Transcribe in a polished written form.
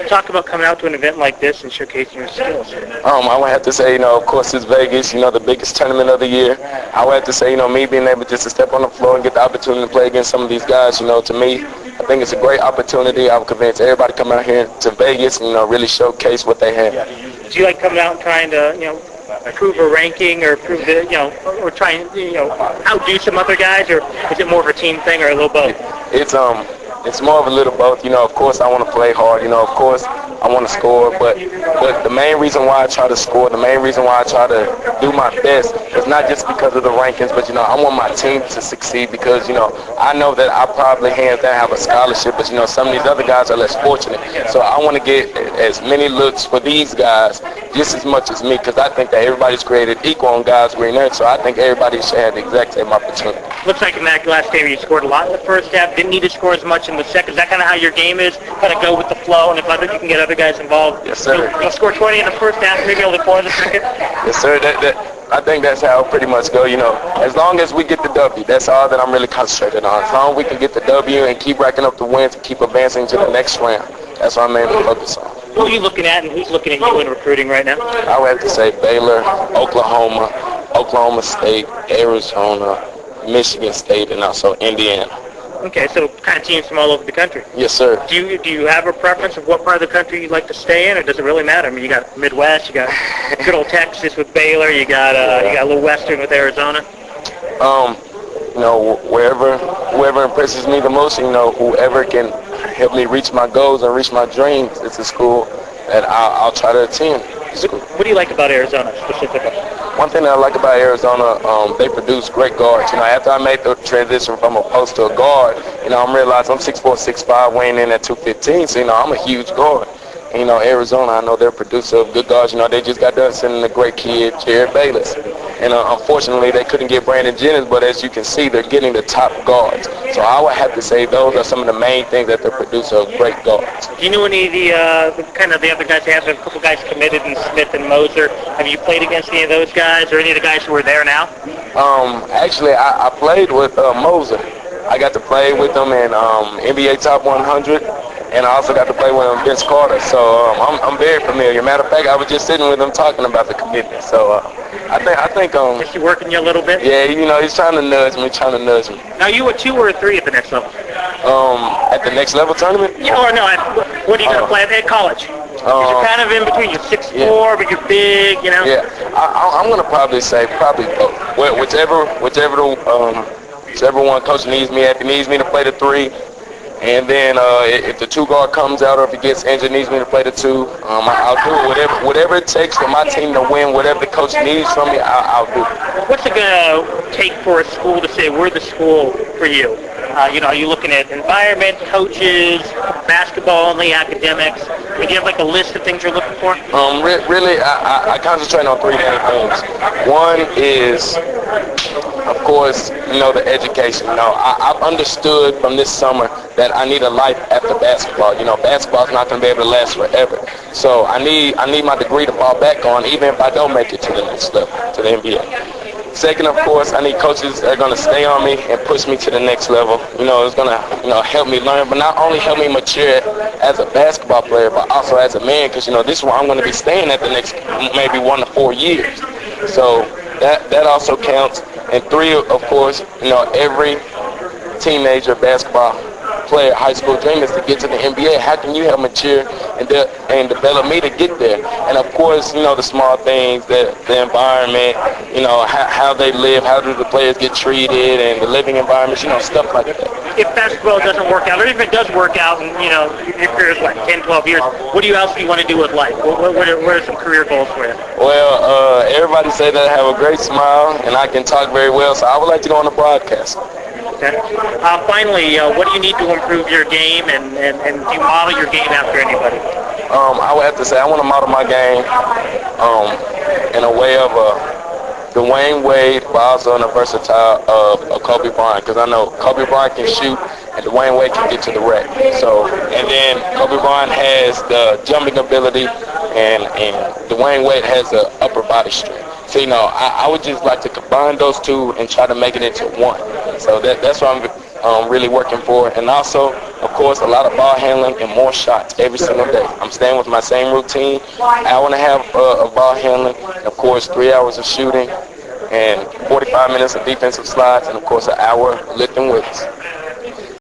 Talk about coming out to an event like this and showcasing your skills. I would have to say, of course, it's Vegas, the biggest tournament of the year. I would have to say, me being able just to step on the floor and get the opportunity to play against some of these guys, to me, I think it's a great opportunity. I would convince everybody to come out here to Vegas and, really showcase what they have. Do you like coming out and trying to, prove a ranking or prove that, or try and, outdo some other guys, or is it more of a team thing or a little both? It's more of a little both. Of course I want to play hard. Of course I want to score. But the main reason why I try to score, the main reason why I try to do my best is not just because of the rankings, but, I want my team to succeed because, I know that I probably hands down have a scholarship, but, some of these other guys are less fortunate. So I want to get as many looks for these guys just as much as me because I think that everybody's created equal on God's green earth. So I think everybody should have the exact same opportunity. Looks like in that last game you scored a lot in the first half, didn't need to score as much in the second. Is that kind of how your game is? Kind of go with the flow, and if you can get other guys involved? Yes, sir. You'll score 20 in the first half, maybe only 4 in the second? Yes, sir. I think that's how it pretty much go. As long as we get the W, that's all that I'm really concentrated on. As long as we can get the W and keep racking up the wins and keep advancing to the next round, that's what I'm able to focus on. Who are you looking at, and who's looking at you in recruiting right now? I would have to say Baylor, Oklahoma State, Arizona, Michigan State, and also Indiana. Okay, so kind of teams from all over the country. Yes, sir. Do you have a preference of what part of the country you'd like to stay in, or does it really matter? I mean, you got Midwest, you got good old Texas with Baylor, you got a little Western with Arizona. Whoever impresses me the most, whoever can help me reach my goals and reach my dreams, it's a school that I'll try to attend. What do you like about Arizona specifically? One thing that I like about Arizona, they produce great guards. After I made the transition from a post to a guard, I'm realizing I'm 6'4", 6'5", weighing in at 215, so, I'm a huge guard. And, Arizona, I know they're a producer of good guards. They just got done sending a great kid, Jared Bayless. And unfortunately, they couldn't get Brandon Jennings, but as you can see, they're getting the top guards. So I would have to say those are some of the main things that they're producer of great guards. Do you know any of the other guys? They have a couple guys committed in Smith and Moser. Have you played against any of those guys or any of the guys who are there now? Actually, I played with Moser. I got to play with them in NBA Top 100. And I also got to play with Vince Carter, so I'm very familiar. Matter of fact, I was just sitting with him talking about the commitment. So I think is he working you a little bit? Yeah, he's trying to nudge me. Now, you a 2 or a 3 at the next level? At the next level tournament? Yeah, or no? What are you gonna play at college? You're kind of in between. You're 6'4", but you're big. Yeah, I'm gonna probably say both. Whichever one coach needs me at. If he needs me to play the 3. And then if the 2 guard comes out or if he gets injured, needs me to play the 2, I'll do it. Whatever it takes for my team to win, whatever the coach needs from me, I'll do it. What's it going to take for a school to say, we're the school for you? Are you looking at environment, coaches, basketball only, academics? Do you have like a list of things you're looking for? Really, I concentrate on 3 main things. One is, of course, the education. I've understood from this summer that I need a life after basketball. Basketball's not going to be able to last forever. So I need my degree to fall back on, even if I don't make it to the next level, to the NBA. Second, of course, I need coaches that are going to stay on me and push me to the next level. It's going to, help me learn, but not only help me mature as a basketball player, but also as a man, because, this is where I'm going to be staying at the next maybe 1 to 4 years. So that also counts. And 3, of course, every teenager basketball player, high school dream is to get to the NBA. How can you help mature and develop me to get there? And of course, the small things, the environment, how they live, how do the players get treated, and the living environment, stuff like that. If basketball doesn't work out, or if it does work out, and your career is like 10, 12 years, what else do you want to do with life? What are some career goals for you? Well, everybody say that I have a great smile and I can talk very well, so I would like to go on the broadcast. Okay. Finally, what do you need to improve your game, and do you model your game after anybody? I would have to say I want to model my game in a way of Dwayne Wade, but also in a versatile of Kobe Bryant, because I know Kobe Bryant can shoot and Dwayne Wade can get to the rack. So, and then Kobe Bryant has the jumping ability, and Dwayne Wade has the upper body strength. So, I would just like to combine those two and try to make it into one. So that's what really working for. And also, of course, a lot of ball handling and more shots every single day. I'm staying with my same routine, hour and a half of ball handling, of course, 3 hours of shooting, and 45 minutes of defensive slides, and of course, an hour lifting weights.